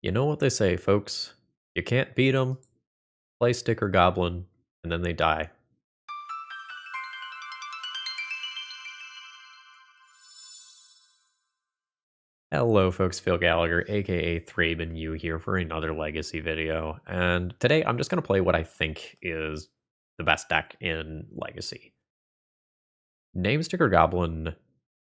You know what they say, folks. You can't beat them. Play Sticker Goblin, and then they die. Hello, folks. Phil Gallagher, aka ThrabenU, here for another Legacy video. And today I'm just going to play what I think is the best deck in Legacy. Name Sticker Goblin,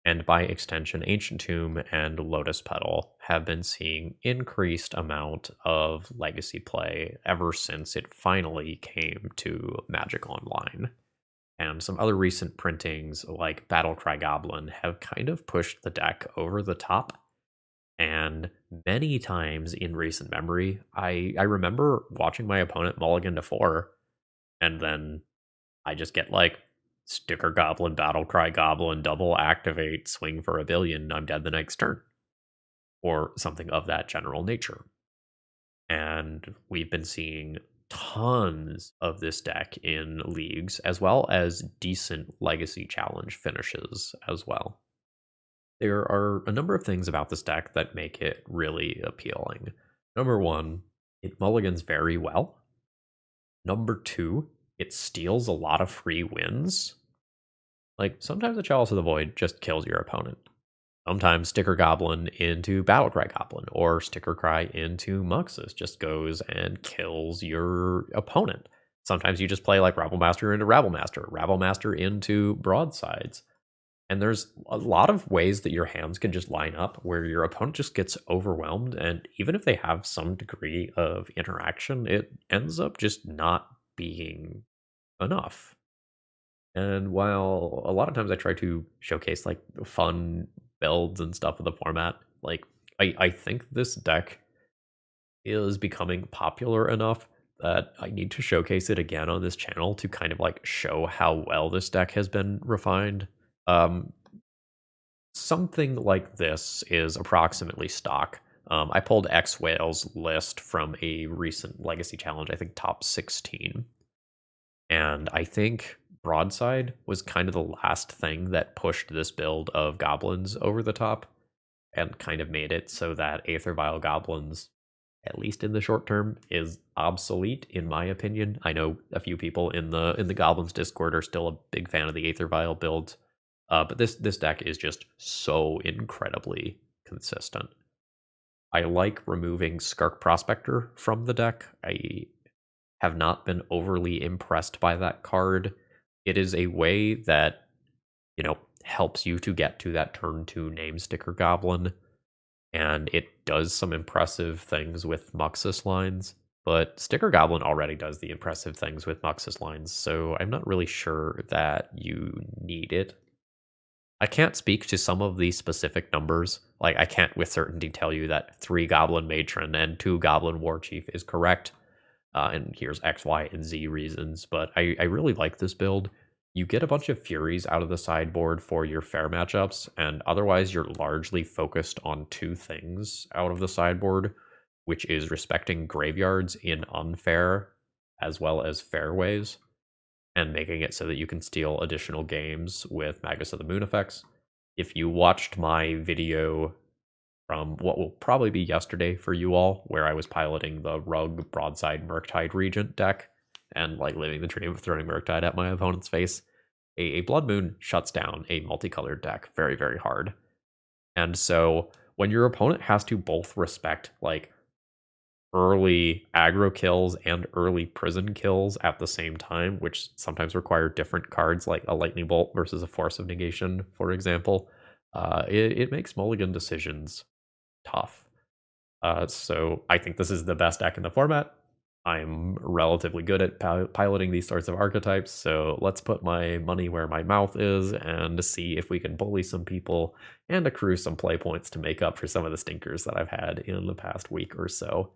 and by extension, Ancient Tomb and Lotus Petal have been seeing increased amount of Legacy play ever since it finally came to Magic Online. And some other recent printings like Cry Goblin have kind of pushed the deck over the top. And many times in recent memory, I remember watching my opponent mulligan to 4, and then I just get like Sticker Goblin, Cry Goblin, double activate, swing for a billion, I'm dead the next turn. Or something of that general nature. And we've been seeing tons of this deck in leagues, as well as decent Legacy Challenge finishes as well. There are a number of things about this deck that make it really appealing. Number one, it mulligans very well. Number two, it steals a lot of free wins. Like, sometimes the Chalice of the Void just kills your opponent. Sometimes Sticker Goblin into Cry Goblin or Sticker Cry into Muxus just goes and kills your opponent. Sometimes you just play like Rabble Master into Rabble Master into Broadsides. And there's a lot of ways that your hands can just line up where your opponent just gets overwhelmed. And even if they have some degree of interaction, it ends up just not being enough. And while a lot of times I try to showcase like fun builds and stuff of the format, like I think this deck is becoming popular enough that I need to showcase it again on this channel to kind of like show how well this deck has been refined. Something like this is approximately stock. I pulled X Whale's list from a recent Legacy Challenge, I think top 16. And I think Broadside was kind of the last thing that pushed this build of goblins over the top and kind of made it so that Aether Vial goblins, at least in the short term, is obsolete in my opinion. I know a few people in the goblins Discord are still a big fan of the Aether Vial builds, but this deck is just so incredibly consistent. I like removing Skark Prospector from the deck. I have not been overly impressed by that card. It is a way that, helps you to get to that turn 2 name Sticker Goblin, and it does some impressive things with Muxus lines, but Sticker Goblin already does the impressive things with Muxus lines, so I'm not really sure that you need it. I can't speak to some of the specific numbers. Like, I can't with certainty tell you that 3 Goblin Matron and 2 Goblin War Chief is correct. And here's X, Y, and Z reasons, but I really like this build. You get a bunch of Furies out of the sideboard for your fair matchups, and otherwise you're largely focused on 2 things out of the sideboard, which is respecting graveyards in unfair as well as fair ways, and making it so that you can steal additional games with Magus of the Moon effects. If you watched my video from what will probably be yesterday for you all, where I was piloting the Rug Broadside Murktide Regent deck and like living the dream of throwing Murktide at my opponent's face, a Blood Moon shuts down a multicolored deck very, very hard. And so when your opponent has to both respect like early aggro kills and early prison kills at the same time, which sometimes require different cards like a Lightning Bolt versus a Force of Negation, for example, it makes mulligan decisions tough. So I think this is the best deck in the format. I'm relatively good at piloting these sorts of archetypes, so let's put my money where my mouth is and see if we can bully some people and accrue some play points to make up for some of the stinkers that I've had in the past week or so.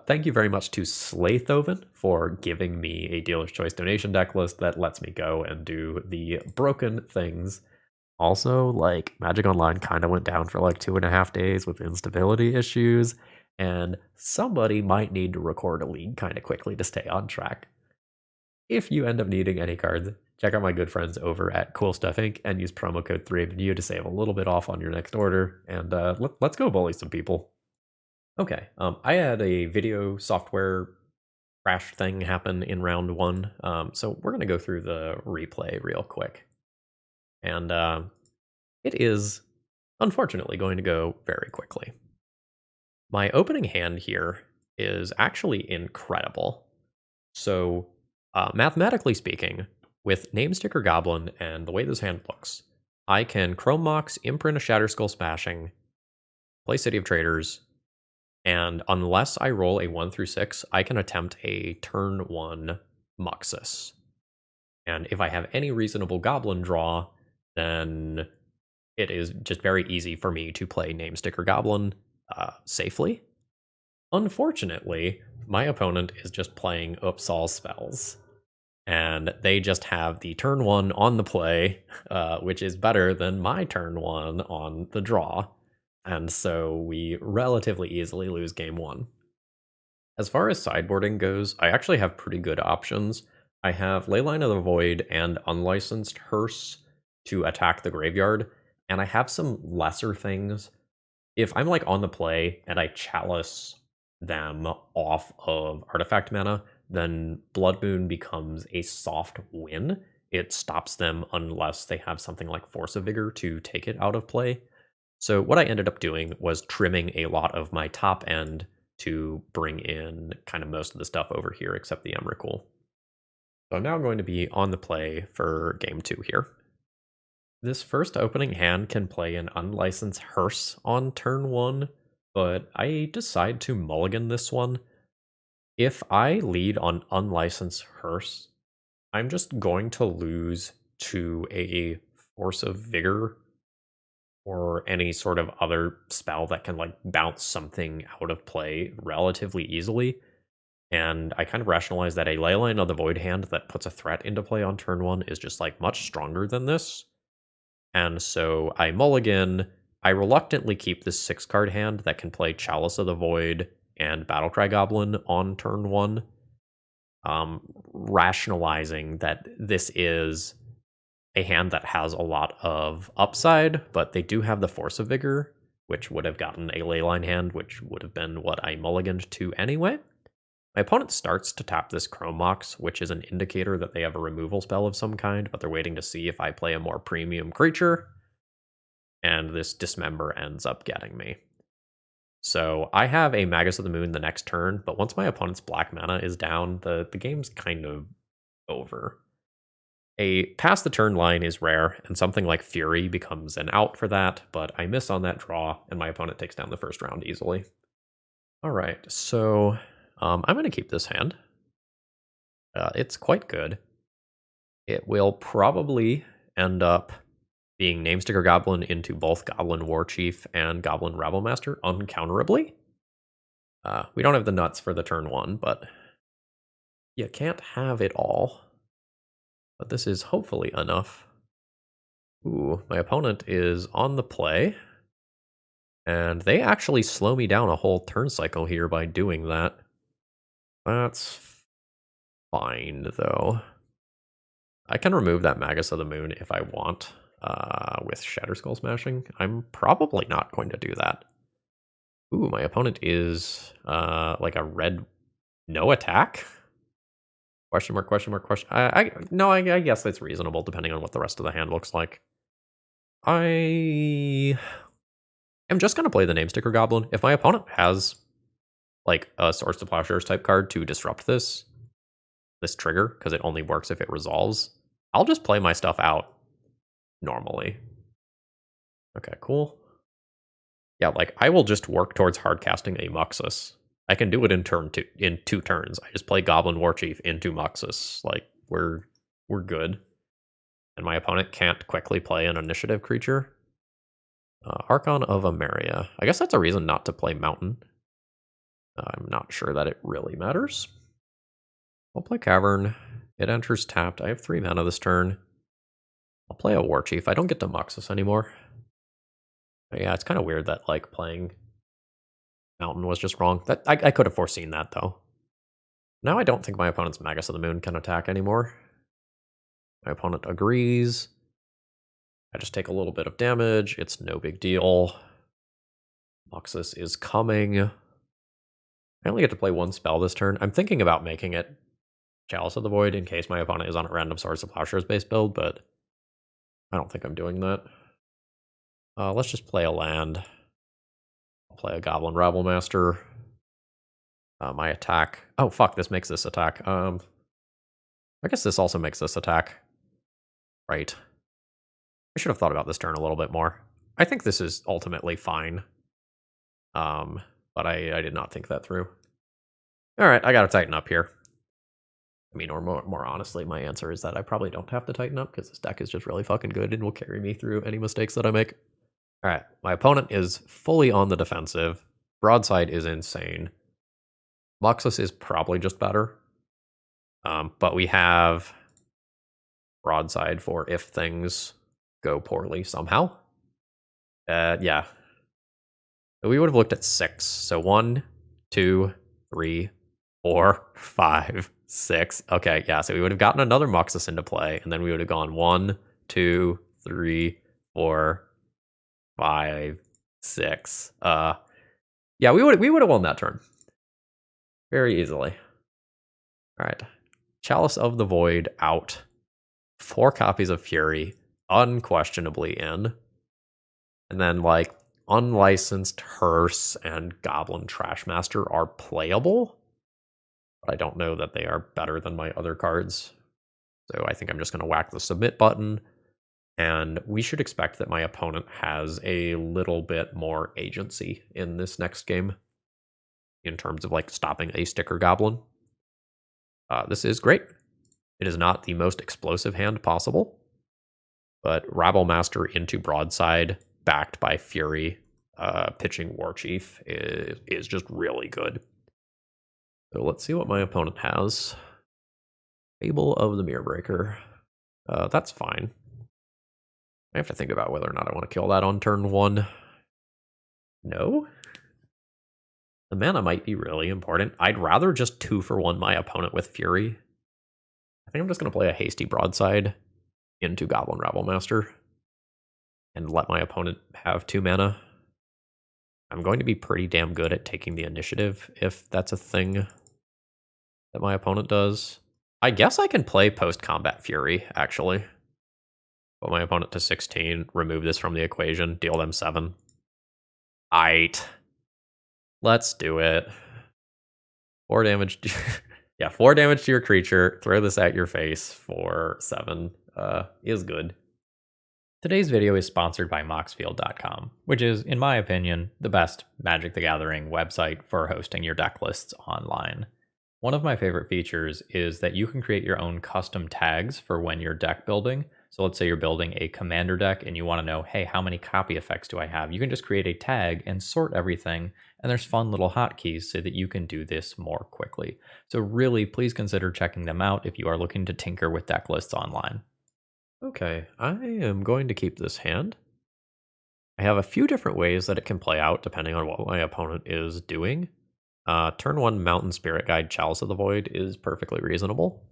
Thank you very much to Slathoven for giving me a Dealer's Choice donation deck list that lets me go and do the broken things. Also, like, Magic Online kind of went down for like 2.5 days with instability issues, and somebody might need to record a league kind of quickly to stay on track. If you end up needing any cards, check out my good friends over at Cool Stuff Inc. and use promo code ThrabenU to save a little bit off on your next order, and let's go bully some people. Okay, I had a video software crash thing happen in round one, so we're going to go through the replay real quick. And it is unfortunately going to go very quickly. My opening hand here is actually incredible. So, mathematically speaking, with Name Sticker Goblin and the way this hand looks, I can Chrome Mox, imprint a Shatterskull Smashing, play City of Traders, and unless I roll a 1 through 6, I can attempt a turn 1 Muxus. And if I have any reasonable Goblin draw, then it is just very easy for me to play Name Sticker Goblin safely. Unfortunately, my opponent is just playing Upsal spells, and they just have the turn 1 on the play, which is better than my turn 1 on the draw. And so we relatively easily lose game 1. As far as sideboarding goes, I actually have pretty good options. I have Leyline of the Void and Unlicensed Hearse to attack the graveyard, and I have some lesser things. If I'm like on the play and I chalice them off of artifact mana, then Blood Moon becomes a soft win. It stops them unless they have something like Force of Vigor to take it out of play. So what I ended up doing was trimming a lot of my top end to bring in kind of most of the stuff over here except the Emrakul. So I'm now going to be on the play for game 2 here. This first opening hand can play an unlicensed Hearse on turn 1, but I decide to mulligan this one. If I lead on unlicensed Hearse, I'm just going to lose to a Force of Vigor or any sort of other spell that can like bounce something out of play relatively easily. And I kind of rationalize that a Leyline of the Void hand that puts a threat into play on turn 1 is just like much stronger than this. And so I mulligan. I reluctantly keep this 6-card hand that can play Chalice of the Void and Cry Goblin on turn 1. Rationalizing that this is a hand that has a lot of upside, but they do have the Force of Vigor, which would have gotten a Leyline hand, which would have been what I mulliganed to anyway. My opponent starts to tap this Chrome Mox, which is an indicator that they have a removal spell of some kind, but they're waiting to see if I play a more premium creature, and this Dismember ends up getting me. So I have a Magus of the Moon the next turn, but once my opponent's black mana is down, the game's kind of over. A pass the turn line is rare, and something like Fury becomes an out for that, but I miss on that draw, and my opponent takes down the first round easily. Alright, so I'm going to keep this hand. It's quite good. It will probably end up being Namesticker Goblin into both Goblin Warchief and Goblin Rabblemaster uncounterably. We don't have the nuts for the turn 1, but you can't have it all. But this is hopefully enough. Ooh, my opponent is on the play. And they actually slow me down a whole turn cycle here by doing that. That's fine, though. I can remove that Magus of the Moon if I want with Shatterskull Smashing. I'm probably not going to do that. Ooh, my opponent is like a red no attack? Question mark, question mark, question. I guess it's reasonable depending on what the rest of the hand looks like. I am just going to play the Namesticker Goblin. If my opponent has like a Swords to Plowshares type card to disrupt this trigger, because it only works if it resolves, I'll just play my stuff out normally. Okay, cool. Yeah, like I will just work towards hardcasting a Muxus. I can do it in in 2 turns. I just play Goblin Warchief into Muxus. Like we're good. And my opponent can't quickly play an initiative creature. Archon of Ameria. I guess that's a reason not to play Mountain. I'm not sure that it really matters. I'll play Cavern. It enters tapped. I have 3 mana this turn. I'll play a Warchief. I don't get to Muxus anymore. But yeah, it's kind of weird that like playing Mountain was just wrong. That I could have foreseen that though. Now I don't think my opponent's Magus of the Moon can attack anymore. My opponent agrees. I just take a little bit of damage. It's no big deal. Muxus is coming. I only get to play one spell this turn. I'm thinking about making it Chalice of the Void in case my opponent is on a random Swords of Plowshares based build, but I don't think I'm doing that. Let's just play a land. I'll play a Goblin Rabble Master. My attack. Oh, fuck, this makes this attack. I guess this also makes this attack. Right. I should have thought about this turn a little bit more. I think this is ultimately fine. But I did not think that through. Alright, I gotta tighten up here. I mean, or more honestly, my answer is that I probably don't have to tighten up because this deck is just really fucking good and will carry me through any mistakes that I make. Alright, my opponent is fully on the defensive. Broadside is insane. Muxus is probably just better. But we have Broadside for if things go poorly somehow. Yeah. So we would have looked at 6. So 1, 2, 3, 4, 5, 6. Okay, yeah, so we would have gotten another Muxus into play, and then we would have gone 1, 2, 3, 4, 5, 6. Yeah, we would have won that turn. Very easily. Alright. Chalice of the Void out. 4 copies of Fury, unquestionably in. And then, like, Unlicensed Hearse and Goblin Trashmaster are playable. But I don't know that they are better than my other cards. So I think I'm just going to whack the submit button. And we should expect that my opponent has a little bit more agency in this next game. In terms of, like, stopping a Sticker Goblin. This is great. It is not the most explosive hand possible. But Rabble Master into Broadside, backed by Fury, pitching War Chief is just really good. So let's see what my opponent has. Fable of the Mirror Breaker. That's fine. I have to think about whether or not I want to kill that on turn 1. No? The mana might be really important. I'd rather just 2-for-1 my opponent with Fury. I think I'm just going to play a hasty Broadside into Goblin Rabble Master and let my opponent have 2 mana. I'm going to be pretty damn good at taking the initiative if that's a thing that my opponent does. I guess I can play post-combat Fury, actually. Put my opponent to 16, remove this from the equation, deal them 7. Aight. Let's do it. 4 damage. Yeah, 4 damage to your creature. Throw this at your face for 7. Is good. Today's video is sponsored by Moxfield.com, which is, in my opinion, the best Magic the Gathering website for hosting your deck lists online. One of my favorite features is that you can create your own custom tags for when you're deck building. So let's say you're building a commander deck and you want to know, hey, how many copy effects do I have? You can just create a tag and sort everything, and there's fun little hotkeys so that you can do this more quickly. So really, please consider checking them out if you are looking to tinker with deck lists online. Okay, I am going to keep this hand. I have a few different ways that it can play out depending on what my opponent is doing. Turn 1 Mountain Spirit Guide Chalice of the Void is perfectly reasonable.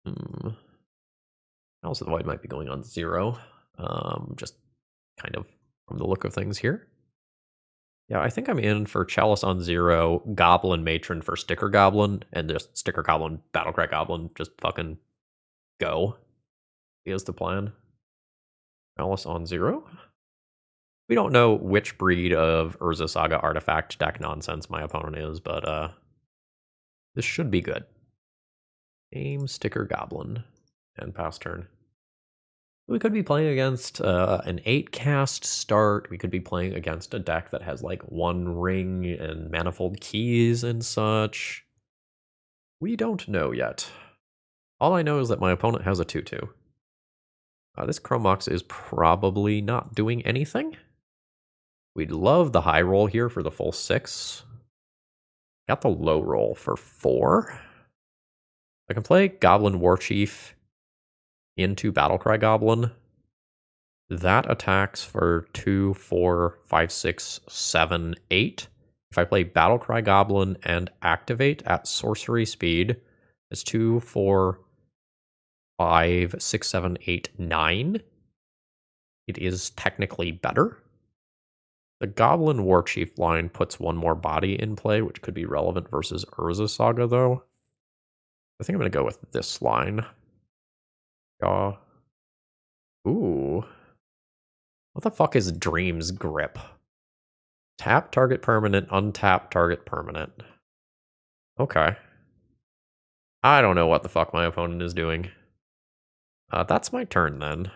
Chalice of the Void might be going on 0. Just kind of from the look of things here. Yeah, I think I'm in for Chalice on 0, Goblin Matron for Sticker Goblin, and just Sticker Goblin, Battlecry Goblin, just fucking go. Is the plan. Chalice on 0. We don't know which breed of Urza Saga artifact deck nonsense my opponent is, but this should be good. Aim Sticker Goblin. And pass turn. We could be playing against an 8-cast start. We could be playing against a deck that has like 1 ring and manifold keys and such. We don't know yet. All I know is that my opponent has a 2/2. This Chrome Mox is probably not doing anything. We'd love the high roll here for the full 6. Got the low roll for 4. I can play Goblin War Chief into Battlecry Goblin. That attacks for 2, 4, 5, 6, 7, 8. If I play Battlecry Goblin and activate at sorcery speed, it's 2, 4, 5, 6, 7, 8, 9. It is technically better. The Goblin War Chief line puts one more body in play, which could be relevant versus Urza Saga, though. I think I'm going to go with this line. Ooh. What the fuck is Dream's Grip? Tap target permanent, untap target permanent. Okay. I don't know what the fuck my opponent is doing. That's my turn then.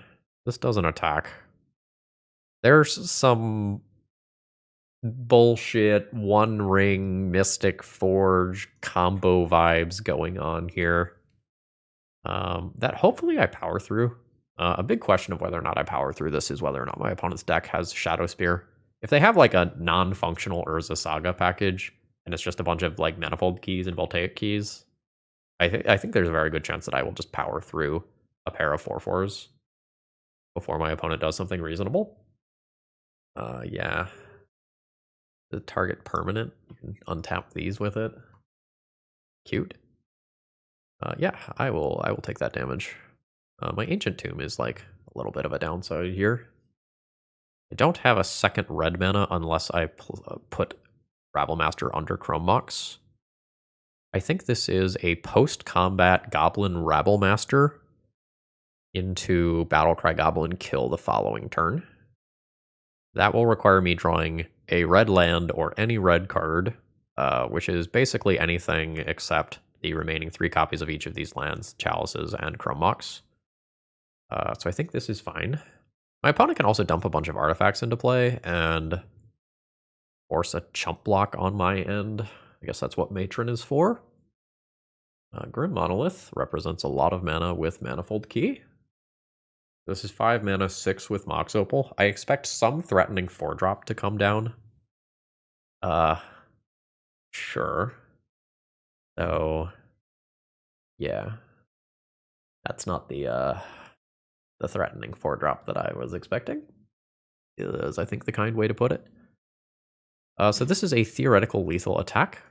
This doesn't attack. There's some bullshit One Ring Mystic Forge combo vibes going on here. That hopefully I power through. A big question of whether or not I power through this is whether or not my opponent's deck has Shadow Spear. If they have like a non-functional Urza Saga package, and it's just a bunch of like Manifold keys and Voltaic keys, I think there's a very good chance that I will just power through a pair of 4/4s before my opponent does something reasonable. Yeah. The target permanent, you can untap these with it. Cute. Yeah, I will take that damage. My Ancient Tomb is like a little bit of a downside here. I don't have a second red mana unless I put Rabblemaster under Chrome Mox. I think this is a post-combat Goblin Rabblemaster into Battle Cry Goblin kill the following turn. That will require me drawing a red land or any red card, which is basically anything except the remaining 3 copies of each of these lands, Chalices, and Chrome Mox. So I think this is fine. My opponent can also dump a bunch of artifacts into play and force a chump block on my end. I guess that's what Matron is for. Grim Monolith represents a lot of mana with Manifold Key. This is 5 mana, 6 with Mox Opal. I expect some threatening 4-drop to come down. Sure. So, yeah. That's not the threatening 4-drop that I was expecting. Is, I think, the kind way to put it. So this is a theoretical lethal attack.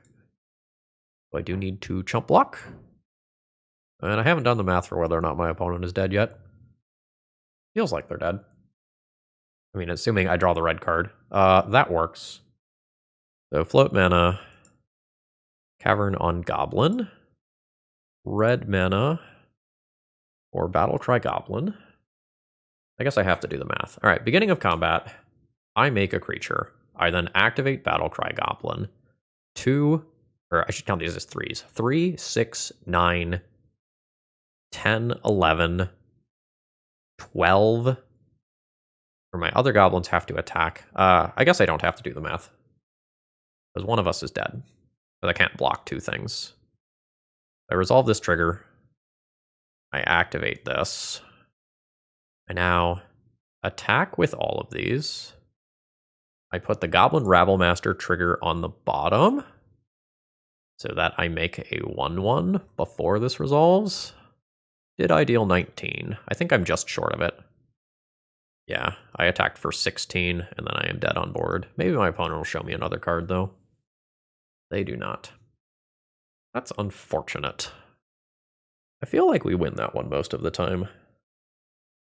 So I do need to chump block. And I haven't done the math for whether or not my opponent is dead yet. Feels like they're dead. I mean, assuming I draw the red card. That works. So float mana, Cavern on Goblin, red mana, or Battle Cry Goblin. I guess I have to do the math. All right, beginning of combat, I make a creature. I then activate Battle Cry Goblin. 2, or I should count these as 3s. 3, 6, 9, 10, 11, 12. Or my other goblins have to attack. I guess I don't have to do the math. Because one of us is dead. But I can't block 2 things. I resolve this trigger. I activate this. I now attack with all of these. I put the Goblin Rabblemaster trigger on the bottom. So that I make a 1/1 before this resolves. Did I deal 19? I think I'm just short of it. Yeah, I attacked for 16, and then I am dead on board. Maybe my opponent will show me another card, though. They do not. That's unfortunate. I feel like we win that one most of the time.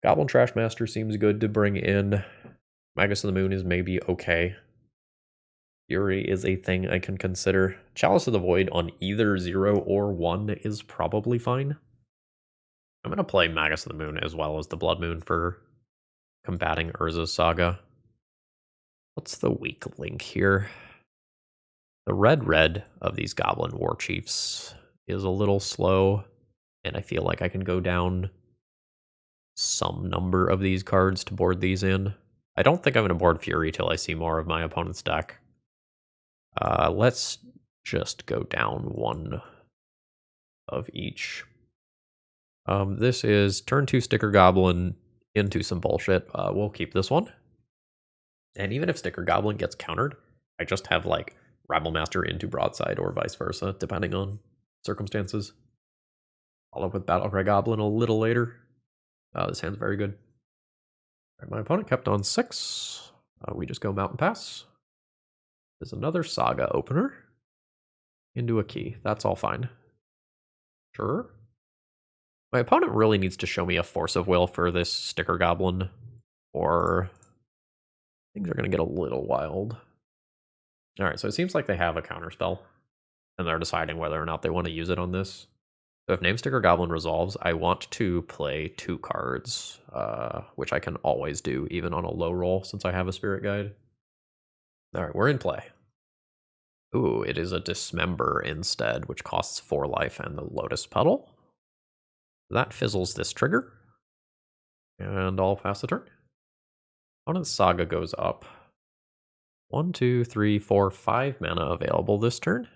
Goblin Trashmaster seems good to bring in. Magus of the Moon is maybe okay. Fury is a thing I can consider. Chalice of the Void on either 0 or 1 is probably fine. I'm going to play Magus of the Moon as well as the Blood Moon for combating Urza's Saga. What's the weak link here? The red of these Goblin War Chiefs is a little slow, and I feel like I can go down some number of these cards to board these in. I don't think I'm going to board Fury till I see more of my opponent's deck. Let's just go down 1 of each. This is turn 2 Sticker Goblin into some bullshit. We'll keep this one. And even if Sticker Goblin gets countered, I just have like Rabblemaster into Broadside or vice versa, depending on circumstances. Follow up with Battle Cry Goblin a little later. This hand's very good. All right, my opponent kept on 6. We just go Mountain Pass. There's another Saga opener. Into a key. That's all fine. Sure. My opponent really needs to show me a Force of Will for this Sticker Goblin, or Things are going to get a little wild. All right, so it seems like they have a counterspell, and they're deciding whether or not they want to use it on this. So if Sticker Goblin resolves, I want to play 2 cards, which I can always do, even on a low roll, since I have a Spirit Guide. All right, we're in play. Ooh, it is a Dismember instead, which costs 4 life and the Lotus Petal. That fizzles this trigger. And I'll pass the turn. Opponent's Saga goes up. 1, 2, 3, 4, 5 mana available this turn.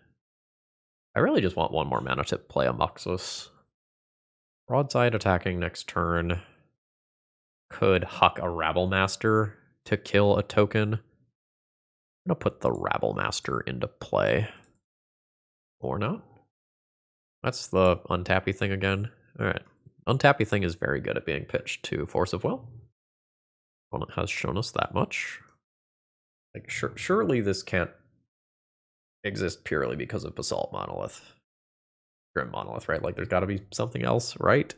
I really just want 1 more mana to play a Muxus. Broadside attacking next turn. Could huck a Rabblemaster to kill a token. I'm going to put the Rabblemaster into play. Or not. That's the untappy thing again. Alright. Untappy thing is very good at being pitched to Force of Will. Opponent has shown us that much. Like, surely this can't exist purely because of Basalt Monolith. Grim Monolith, right? Like, there's got to be something else, right?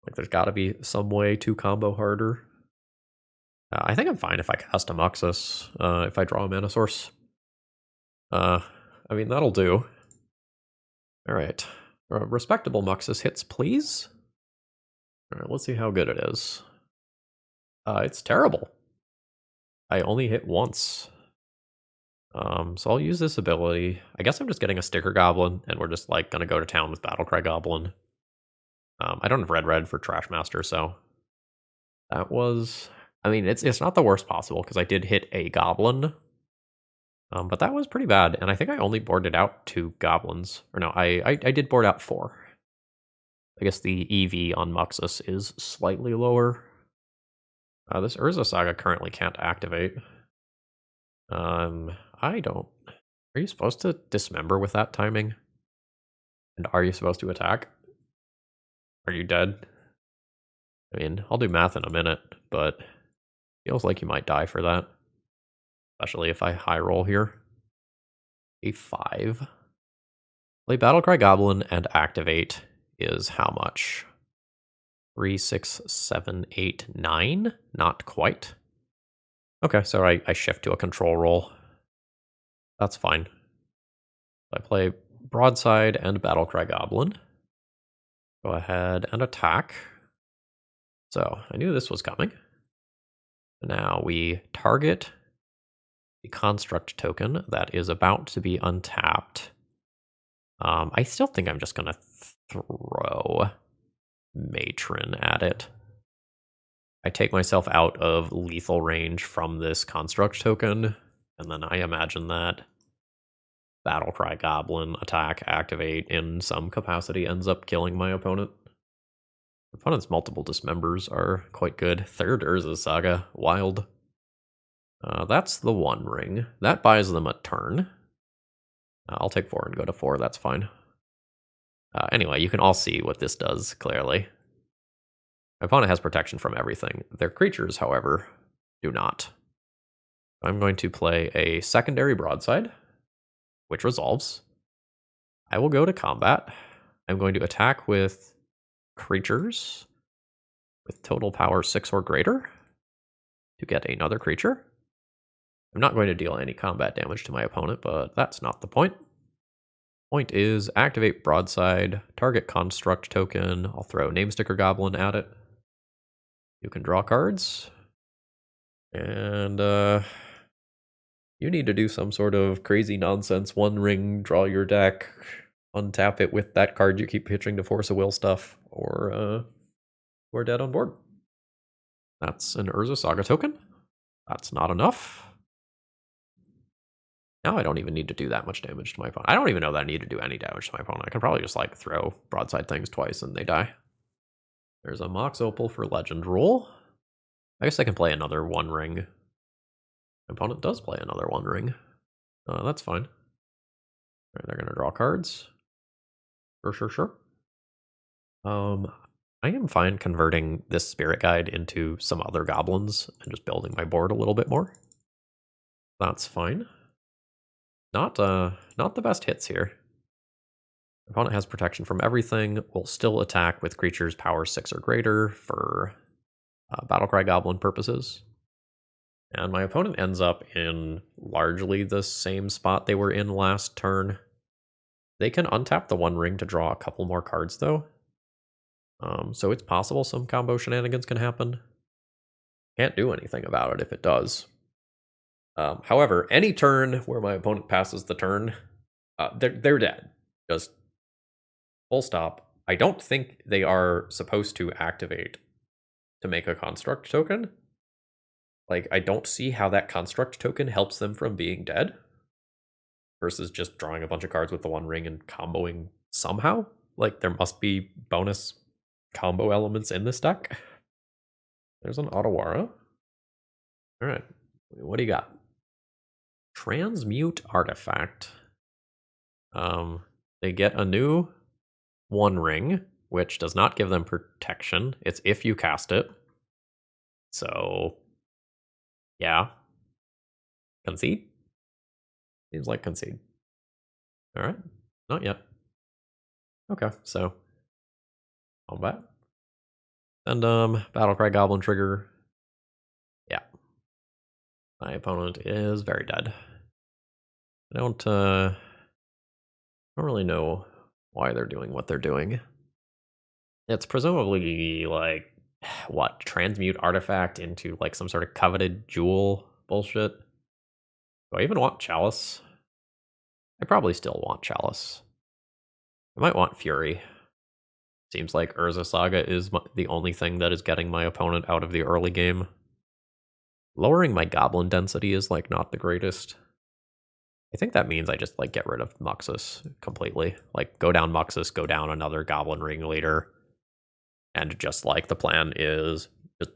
Like, there's got to be some way to combo harder. I think I'm fine if I cast a Muxus, if I draw a mana source. I mean, that'll do. Alright. Respectable Muxus hits, please. Alright, let's see how good it is. It's terrible. I only hit once. So I'll use this ability. I guess I'm just getting a Sticker Goblin, and we're just, like, gonna go to town with Cry Goblin. I don't have red for Trashmaster, so... That was... I mean, it's not the worst possible, because I did hit a Goblin. But that was pretty bad, and I think I only boarded out 2 Goblins. Or no, I did board out 4. I guess the EV on Muxus is slightly lower. This Urza Saga currently can't activate. I don't... Are you supposed to dismember with that timing? And are you supposed to attack? Are you dead? I mean, I'll do math in a minute, but feels like you might die for that. Especially if I high roll here. A 5. Play Cry Goblin and activate is how much? 3, 6, 7, 8, 9? Not quite. Okay, so I shift to a control roll. That's fine. I play Broadside and Cry Goblin. Go ahead and attack. So, I knew this was coming. Now we target the construct token that is about to be untapped. I still think I'm just going to throw Matron at it. I take myself out of lethal range from this construct token, and then I imagine that Cry Goblin attack activate in some capacity ends up killing my opponent. Opponent's multiple dismembers are quite good. Third Urza Saga, wild. That's the 1 ring. That buys them a turn. I'll take 4 and go to 4, that's fine. Anyway, you can all see what this does, clearly. My opponent has protection from everything. Their creatures, however, do not. I'm going to play a secondary Broadside, which resolves. I will go to combat. I'm going to attack with creatures with total power 6 or greater to get another creature. I'm not going to deal any combat damage to my opponent, but that's not the point. Point is activate Broadside, target construct token. I'll throw Sticker Goblin at it. You can draw cards. And you need to do some sort of crazy nonsense 1 ring, draw your deck, untap it with that card you keep pitching to Force of Will stuff, or we're dead on board. That's an Urza Saga token. That's not enough. Now I don't even need to do that much damage to my opponent. I don't even know that I need to do any damage to my opponent. I can probably just, like, throw Broadside things twice and they die. There's a Mox Opal for Legend Rule. I guess I can play another 1 ring. My opponent does play another 1 ring. That's fine. Right, they're going to draw cards. Sure. I am fine converting this Spirit Guide into some other goblins and just building my board a little bit more. That's fine. Not the best hits here. Opponent has protection from everything. Will still attack with creatures power 6 or greater for Cry Goblin purposes. And my opponent ends up in largely the same spot they were in last turn. They can untap the One Ring to draw a couple more cards, though. So it's possible some combo shenanigans can happen. Can't do anything about it if it does. However, any turn where my opponent passes the turn, they're dead. Just full stop. I don't think they are supposed to activate to make a construct token. Like, I don't see how that construct token helps them from being dead versus just drawing a bunch of cards with the One Ring and comboing somehow. Like, there must be bonus combo elements in this deck. There's an Otawara. All right, what do you got? Transmute Artifact. They get a new One Ring, which does not give them protection. It's if you cast it. So, yeah. Concede? Seems like concede. All right, not yet. Okay, so combat. And battle cry goblin trigger. Yeah. My opponent is very dead. I don't really know why they're doing what they're doing. It's presumably like what, transmute artifact into like some sort of coveted jewel bullshit. Do I even want Chalice? I probably still want Chalice. I might want Fury. Seems like Urza Saga is the only thing that is getting my opponent out of the early game. Lowering my goblin density is like not the greatest. I think that means I just like get rid of Muxus completely. Like go down Muxus, go down another goblin ringleader. And just like the plan is just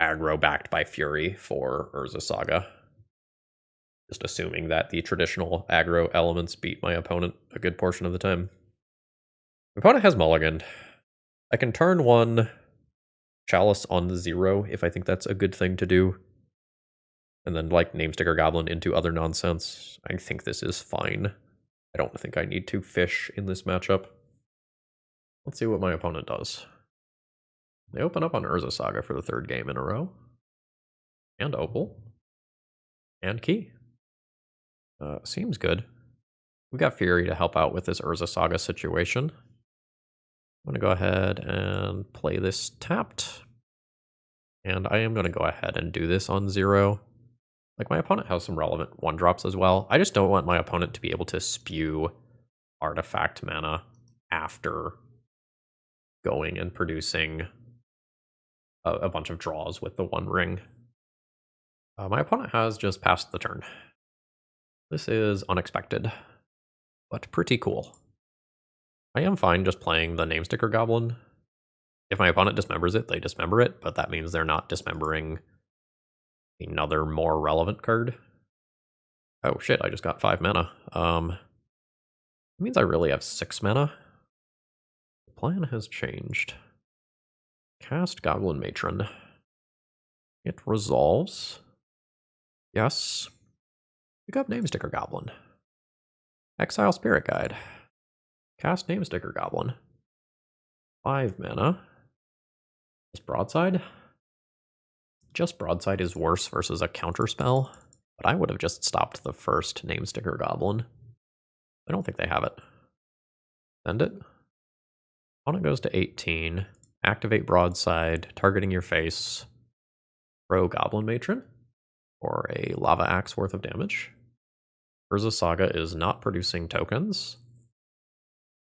aggro backed by Fury for Urza Saga. Just assuming that the traditional aggro elements beat my opponent a good portion of the time. My opponent has mulliganed. I can turn one Chalice on the 0 if I think that's a good thing to do. And then like name Sticker Goblin into other nonsense. I think this is fine. I don't think I need to fish in this matchup. Let's see what my opponent does. They open up on Urza Saga for the 3rd game in a row. And Opal. And Key. Seems good. We got Fury to help out with this Urza Saga situation. I'm going to go ahead and play this tapped. And I am going to go ahead and do this on 0. Like, my opponent has some relevant 1-drops as well. I just don't want my opponent to be able to spew artifact mana after going and producing a bunch of draws with the One Ring. My opponent has just passed the turn. This is unexpected, but pretty cool. I am fine just playing the name Sticker Goblin. If my opponent dismembers it, they dismember it, but that means they're not dismembering another more relevant card. Oh shit, I just got 5 mana. It means I really have 6 mana. The plan has changed. Cast Goblin Matron. It resolves. Yes. Pick up Name Sticker Goblin. Exile Spirit Guide. Cast Name Sticker Goblin. 5 mana. Just Broadside? Just Broadside is worse versus a counter spell, but I would have just stopped the first Name Sticker Goblin. I don't think they have it. Send it. Opponent goes to 18. Activate Broadside, targeting your face. Throw Goblin Matron for a Lava Axe worth of damage. Urza Saga is not producing tokens.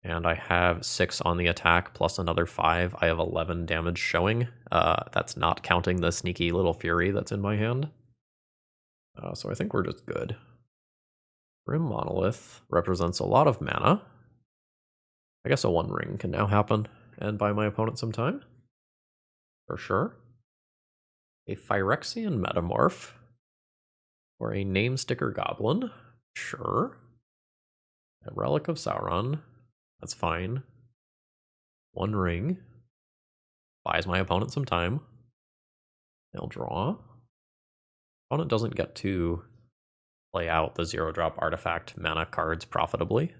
And I have 6 on the attack, plus another 5. I have 11 damage showing. That's not counting the sneaky little Fury that's in my hand. So I think we're just good. Grim Monolith represents a lot of mana. I guess a One Ring can now happen and buy my opponent some time. For sure. A Phyrexian Metamorph. Or a Name Sticker Goblin. Sure. A Relic of Sauron. That's fine. One Ring. Buys my opponent some time. They'll draw. Opponent doesn't get to play out the 0-drop artifact mana cards profitably.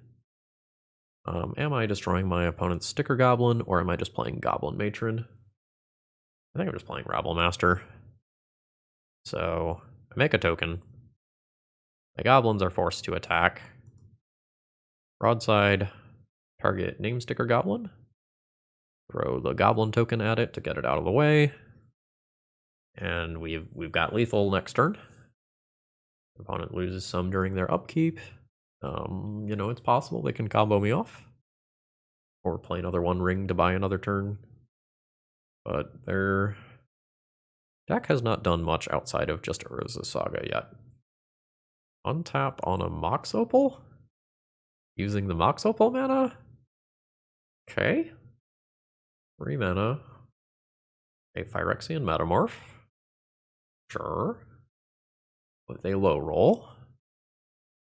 Am I destroying my opponent's Sticker Goblin, or am I just playing Goblin Matron? I think I'm just playing Rabble Master. So I make a token. My goblins are forced to attack. Broadside, target name Sticker Goblin. Throw the goblin token at it to get it out of the way. And we've got lethal next turn. Opponent loses some during their upkeep. You know, it's possible they can combo me off. Or play another One Ring to buy another turn. But their deck has not done much outside of just Urza's Saga yet. Untap on a Mox Opal? Using the Mox Opal mana? Okay. 3 mana. A Phyrexian Metamorph. Sure. With a low roll.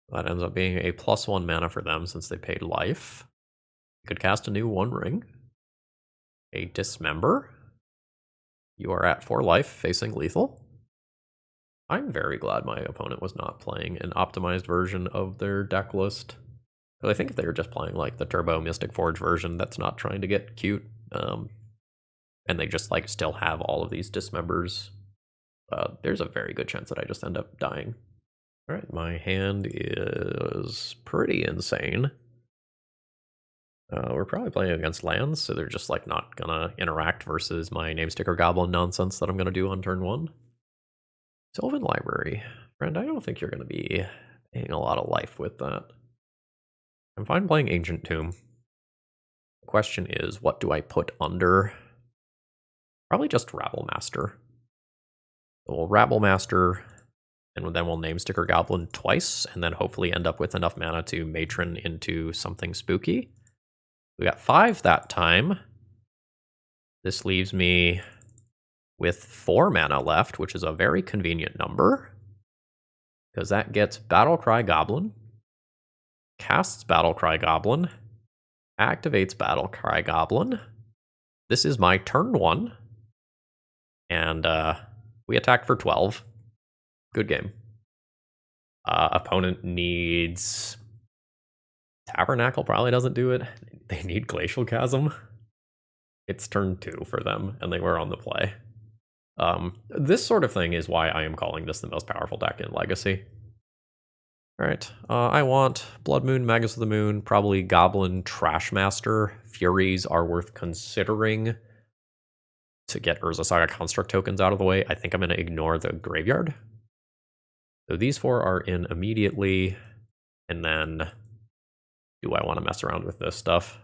That ends up being a +1 mana for them since they paid life. You could cast a new One Ring. A Dismember. You are at 4 life, facing lethal. I'm very glad my opponent was not playing an optimized version of their deck list. I think if they were just playing like the Turbo Mystic Forge version that's not trying to get cute, and they just like still have all of these dismembers, there's a very good chance that I just end up dying. All right, my hand is pretty insane. We're probably playing against lands, so they're just like not gonna interact versus my name Sticker Goblin nonsense that I'm gonna do on turn 1. Sylvan Library. Friend, I don't think you're gonna be paying a lot of life with that. I'm fine playing Ancient Tomb. The question is, what do I put under? Probably just Rabble Master. So we'll Rabble Master, and then we'll name Sticker Goblin twice, and then hopefully end up with enough mana to Matron into something spooky. We got 5 that time. This leaves me with 4 mana left, which is a very convenient number, because that gets Battle Cry Goblin, casts Battle Cry Goblin, activates Battle Cry Goblin. This is my turn 1, and we attack for 12. Good game. Opponent needs Tabernacle, probably doesn't do it. They need Glacial Chasm. It's turn 2 for them, and they were on the play. This sort of thing is why I am calling this the most powerful deck in Legacy. Alright, I want Blood Moon, Magus of the Moon, probably Goblin Trashmaster. Furies are worth considering to get Urza Saga Construct tokens out of the way. I think I'm going to ignore the graveyard. So these 4 are in immediately, and then do I want to mess around with this stuff?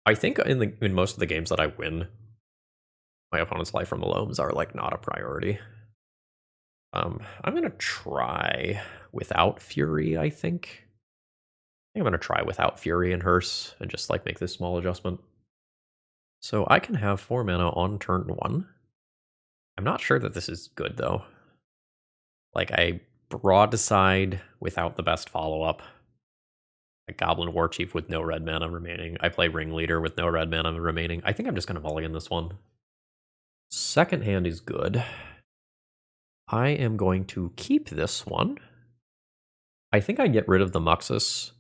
I think in most of the games that I win, my opponent's life from the loams are like not a priority. I'm going to try without Fury, I think. I'm going to try without Fury and Hearse and just like make this small adjustment. So I can have 4 mana on turn 1. I'm not sure that this is good though. Like I Broadside without the best follow-up. A Goblin War Chief with no red mana remaining. I play Ringleader with no red mana remaining. I think I'm just going to mulligan this one. Second hand is good. I am going to keep this one. I think I get rid of the Muxus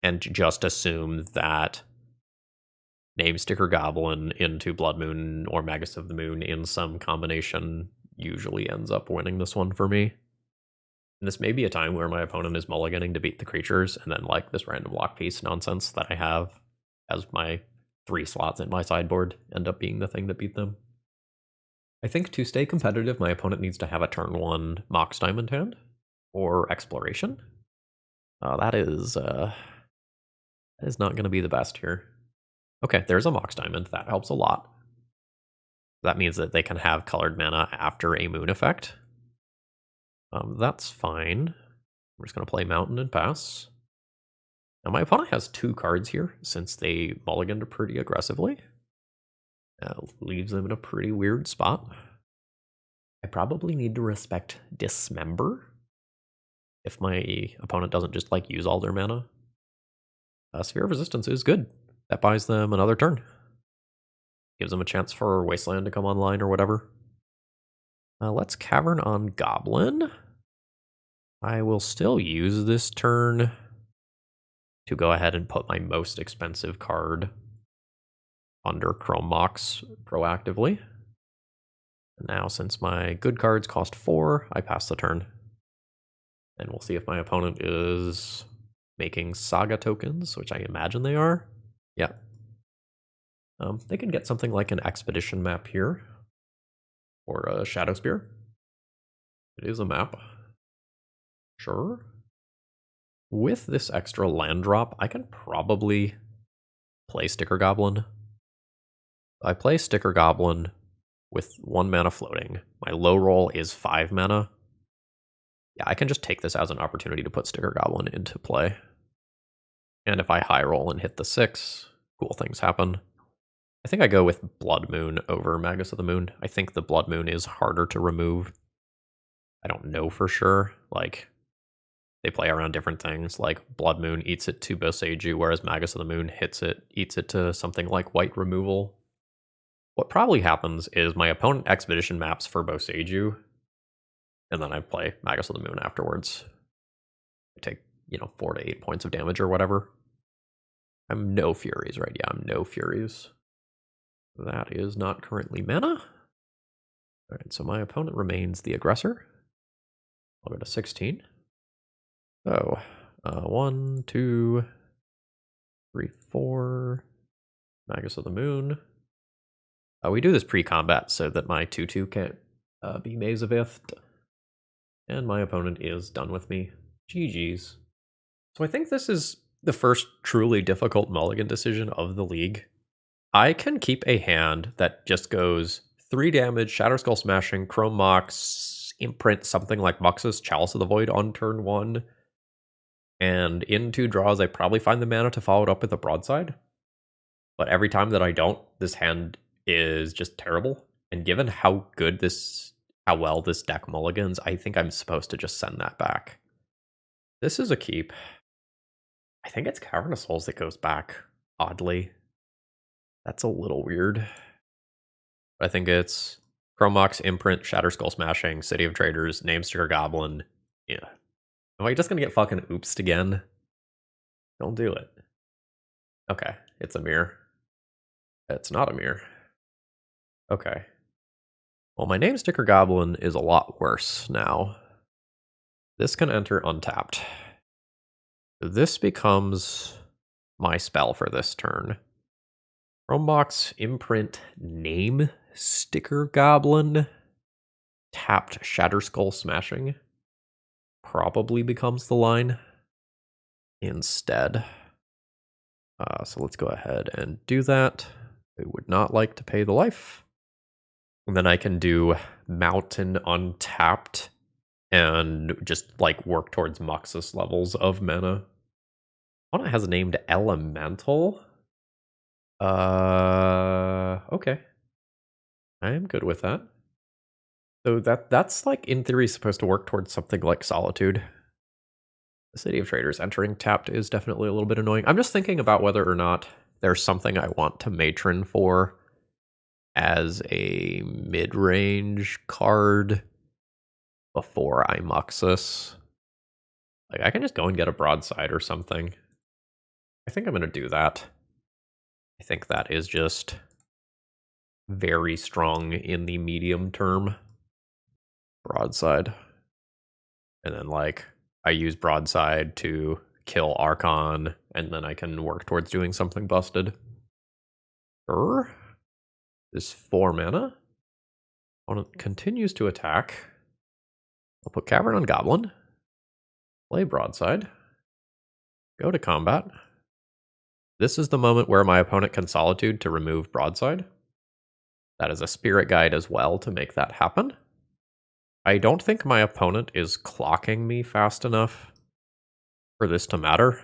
and just assume that name Sticker Goblin into Blood Moon or Magus of the Moon in some combination usually ends up winning this one for me. And this may be a time where my opponent is mulliganing to beat the creatures, and then like this random lock piece nonsense that I have as my 3 slots in my sideboard end up being the thing that beat them. I think to stay competitive, my opponent needs to have a turn 1 Mox Diamond hand or Exploration. That is not going to be the best here. Okay, there's a Mox Diamond. That helps a lot. That means that they can have colored mana after a moon effect. That's fine. We're just going to play Mountain and pass. Now my opponent has 2 cards here since they mulliganed pretty aggressively. Leaves them in a pretty weird spot. I probably need to respect Dismember if my opponent doesn't just like use all their mana. Sphere of Resistance is good. That buys them another turn. Gives them a chance for Wasteland to come online or whatever. Let's Cavern on Goblin. I will still use this turn to go ahead and put my most expensive card under Chrome Mox proactively. And now, since my good cards cost 4, I pass the turn. And we'll see if my opponent is making Saga tokens, which I imagine they are. Yeah. They can get something like an Expedition map here, or a Shadow Spear. It is a map. Sure. With this extra land drop, I can probably play Sticker Goblin. I play Sticker Goblin with 1 mana floating. My low roll is 5 mana. Yeah, I can just take this as an opportunity to put Sticker Goblin into play. And if I high roll and hit the 6, cool things happen. I think I go with Blood Moon over Magus of the Moon. I think the Blood Moon is harder to remove. I don't know for sure. Like, they play around different things. Like, Blood Moon eats it to Boseiju, whereas Magus of the Moon eats it to something like White Removal. What probably happens is my opponent Expedition maps for Boseiju, and then I play Magus of the Moon afterwards. I take, 4 to 8 points of damage or whatever. I'm no Furies, right? Yeah, I'm no Furies. That is not currently mana. Alright, so my opponent remains the aggressor. I'll go to 16. So, 1, 2, 3, 4. Magus of the Moon. We do this pre-combat so that my 2/2 can't be Mazavithed. And my opponent is done with me. GG's. So I think this is the first truly difficult mulligan decision of the league. I can keep a hand that just goes 3 damage, Shatter Skull Smashing, Chrome Mox, imprint something like Muxus, Chalice of the Void on turn 1. And in 2 draws, I probably find the mana to follow it up with a Broadside. But every time that I don't, this hand is just terrible. And given how well this deck mulligans, I think I'm supposed to just send that back. This is a keep. I think it's Cavern of Souls that goes back, oddly. That's a little weird. I think it's Chrome Mox, Imprint, Shatter Skull Smashing, City of Traders, Name Sticker Goblin. Yeah. Am I just gonna get fucking oopsed again? Don't do it. Okay, it's a mirror. It's not a mirror. Okay. Well, my Name Sticker Goblin is a lot worse now. This can enter untapped. This becomes my spell for this turn. Chrome Mox, Imprint, Name Sticker Goblin. Tapped Shatter Skull Smashing. Probably becomes the line instead. So let's go ahead and do that. I would not like to pay the life. And then I can do Mountain untapped and just like work towards Muxus levels of mana. One has named Elemental. Okay. I am good with that. So that's like in theory supposed to work towards something like Solitude. The City of Traders entering tapped is definitely a little bit annoying. I'm just thinking about whether or not there's something I want to matron for as a mid-range card before I Muxus. Like, I can just go and get a Broadside or something. I think I'm going to do that. I think that is just very strong in the medium term. Broadside. And then, like, I use Broadside to kill Archon, and then I can work towards doing something busted. Sure. This 4 mana. Opponent continues to attack. I'll put Cavern on Goblin. Play Broadside. Go to combat. This is the moment where my opponent can Solitude to remove Broadside. That is a Spirit Guide as well to make that happen. I don't think my opponent is clocking me fast enough for this to matter.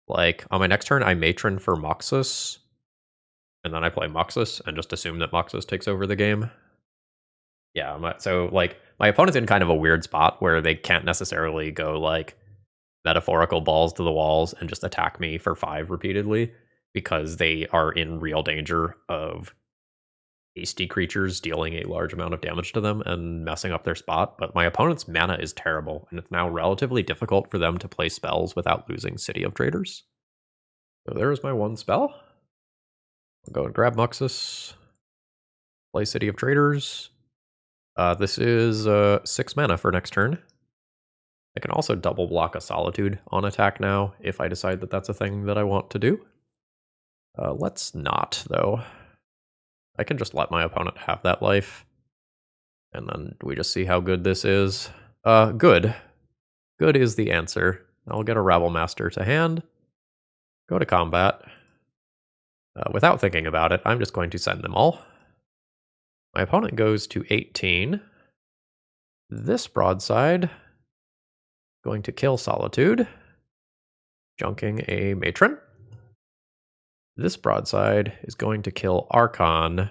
Like, on my next turn, I matron for Muxus, and then I play Muxus and just assume that Muxus takes over the game. Yeah, so, like, my opponent's in kind of a weird spot where they can't necessarily go, like, metaphorical balls to the walls and just attack me for 5 repeatedly, because they are in real danger of hasty creatures dealing a large amount of damage to them and messing up their spot. But my opponent's mana is terrible, and it's now relatively difficult for them to play spells without losing City of Traders. So there's my 1 spell. I'll go and grab Muxus. Play City of Traders. This is 6 mana for next turn. I can also double block a Solitude on attack now if I decide that that's a thing that I want to do. Let's not, though. I can just let my opponent have that life. And then we just see how good this is. Good. Good is the answer. I'll get a Rabble Master to hand. Go to combat. Without thinking about it, I'm just going to send them all. My opponent goes to 18. This broadside, going to kill Solitude, junking a Matron. This broadside is going to kill Archon,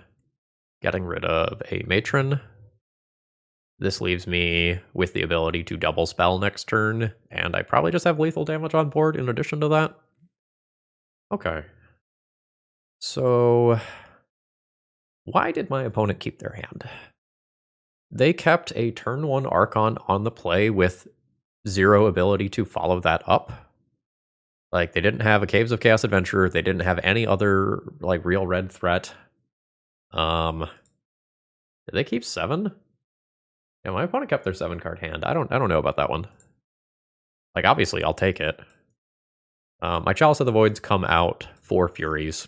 getting rid of a Matron. This leaves me with the ability to double spell next turn, and I probably just have lethal damage on board in addition to that. Okay. So, why did my opponent keep their hand? They kept a turn 1 Archon on the play with 0 ability to follow that up. Like, they didn't have a Caves of Chaos Adventurer, they didn't have any other, like, real red threat. Did they keep 7? Yeah, my opponent kept their 7-card hand. I don't know about that one. Like, obviously, I'll take it. My Chalice of the Voids come out 4 Furies.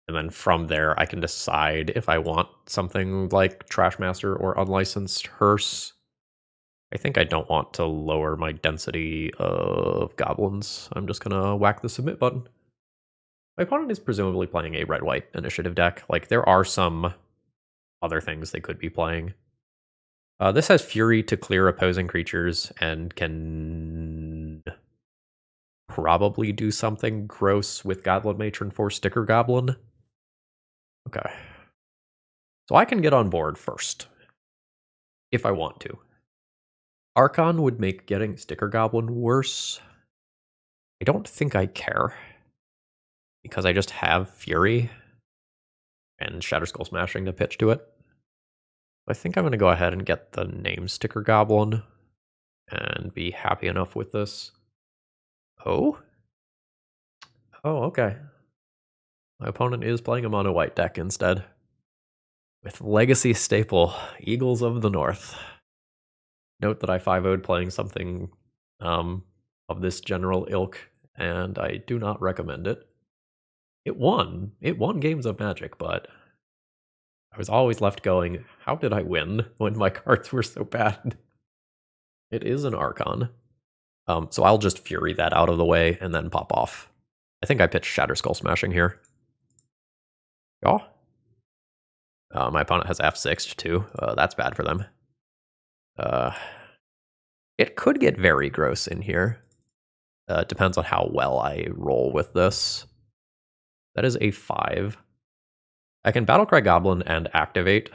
And then from there, I can decide if I want something like Trashmaster or Unlicensed Hearse. I think I don't want to lower my density of goblins. I'm just going to whack the submit button. My opponent is presumably playing a red-white initiative deck. Like, there are some other things they could be playing. This has Fury to clear opposing creatures and can probably do something gross with Goblin Matron for Sticker Goblin. Okay. So I can get on board first, if I want to. Archon would make getting Sticker Goblin worse. I don't think I care, because I just have Fury and Shatterskull Smashing to pitch to it. I think I'm going to go ahead and get the name Sticker Goblin and be happy enough with this. Oh? Oh, okay. My opponent is playing a mono white deck instead, with Legacy staple, Eagles of the North. Note that I 5-0'd playing something of this general ilk, and I do not recommend it. It won. It won games of Magic, but I was always left going, how did I win when my cards were so bad? It is an Archon. So I'll just Fury that out of the way and then pop off. I think I pitched Shatterskull Smashing here. Oh. My opponent has F6 too. That's bad for them. It could get very gross in here. It depends on how well I roll with this. That is a 5. I can Battle Cry Goblin and activate.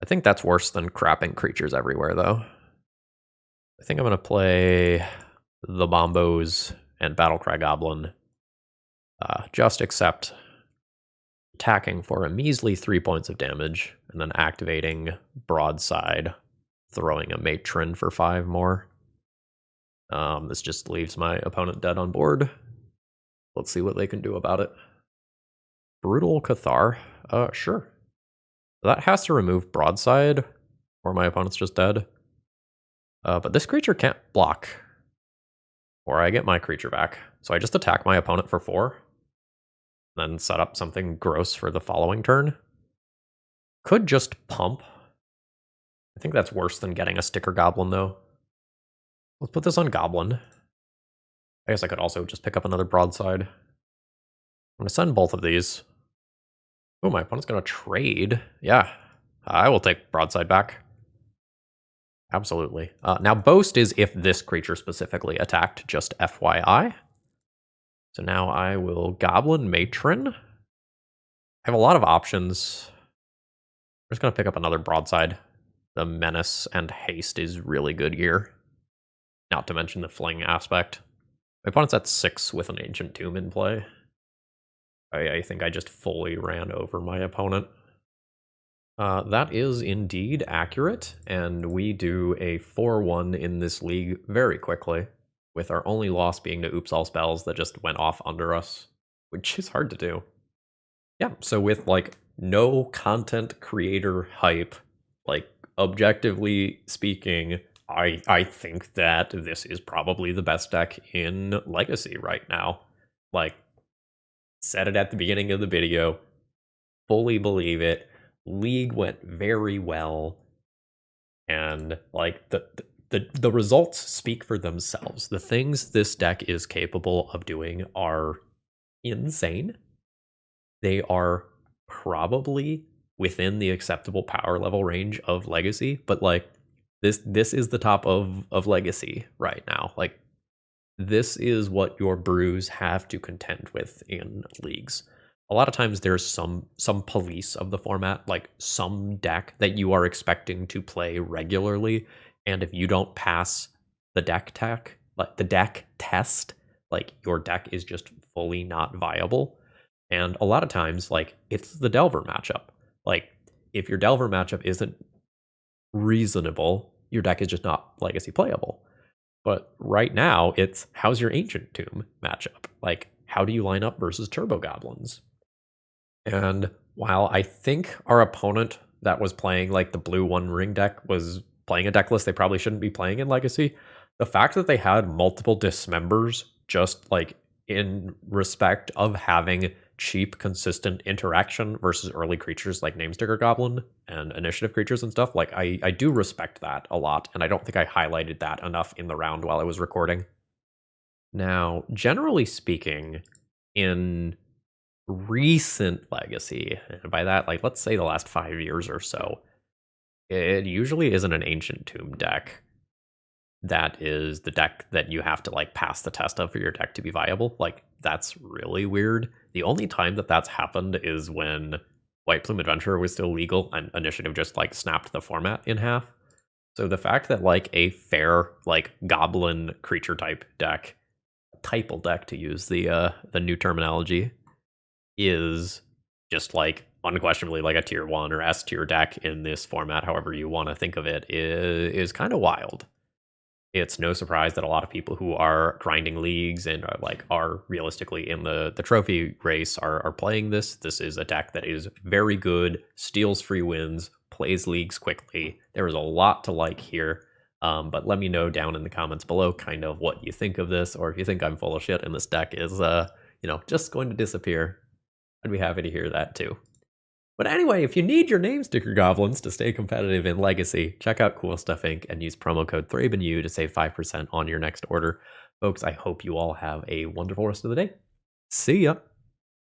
I think that's worse than crapping creatures everywhere, though. I think I'm going to play the Bombos and Battle Cry Goblin. Just accept attacking for a measly 3 points of damage, and then activating Broadside, throwing a Matron for 5 more. This just leaves my opponent dead on board. Let's see what they can do about it. Brutal Cathar. Sure. That has to remove Broadside, or my opponent's just dead. But this creature can't block, or I get my creature back. So I just attack my opponent for 4, then set up something gross for the following turn. Could just pump. I think that's worse than getting a Sticker Goblin, though. Let's put this on Goblin. I guess I could also just pick up another Broadside. I'm going to send both of these. Oh, my opponent's going to trade. Yeah, I will take Broadside back. Absolutely. Now, Boast is if this creature specifically attacked, just FYI. So now I will Goblin Matron. I have a lot of options. I'm just going to pick up another Broadside. The Menace and Haste is really good here. Not to mention the Fling aspect. My opponent's at 6 with an Ancient Tomb in play. I think I just fully ran over my opponent. That is indeed accurate, and we do a 4-1 in this league very quickly, with our only loss being to Oops All Spells that just went off under us, which is hard to do. Yeah, so with like no content creator hype, like objectively speaking, I think that this is probably the best deck in Legacy right now. Like, said it at the beginning of the video, fully believe it. League went very well, and like the results speak for themselves. The things this deck is capable of doing are insane. They are probably within the acceptable power level range of Legacy, but like this is the top of Legacy right now. Like, this is what your brews have to contend with in leagues. A lot of times there's some police of the format, like some deck that you are expecting to play regularly, and if you don't pass the deck tech, like the deck test, like your deck is just fully not viable. And a lot of times, like, it's the Delver matchup. Like, if your Delver matchup isn't reasonable, your deck is just not Legacy playable. But right now, it's how's your Ancient Tomb matchup? Like, how do you line up versus Turbo Goblins? And while I think our opponent that was playing like the blue One Ring deck was playing a deck list they probably shouldn't be playing in Legacy, the fact that they had multiple dismembers just like in respect of having cheap, consistent interaction versus early creatures like Sticker Goblin and initiative creatures and stuff, like I do respect that a lot, and I don't think I highlighted that enough in the round while I was recording. Now, generally speaking, in recent Legacy, and by that, like, let's say the last 5 years or so, it usually isn't an Ancient Tomb deck that is the deck that you have to like pass the test of for your deck to be viable. Like, that's really weird. The only time that that's happened is when White Plume Adventurer was still legal and Initiative just like snapped the format in half. So the fact that like a fair like goblin creature type deck, Typal deck to use the new terminology, is just like unquestionably like a tier 1 or S tier deck in this format, however you want to think of it, is kind of wild. It's no surprise that a lot of people who are grinding leagues and are realistically in the trophy race are playing this. This is a deck that is very good, steals free wins, plays leagues quickly. There is a lot to like here. But let me know down in the comments below kind of what you think of this, or if you think I'm full of shit and this deck is just going to disappear. I'd be happy to hear that too. But anyway, if you need your name sticker goblins to stay competitive in Legacy, check out Cool Stuff Inc. and use promo code ThrabenU to save 5% on your next order. Folks, I hope you all have a wonderful rest of the day. See ya!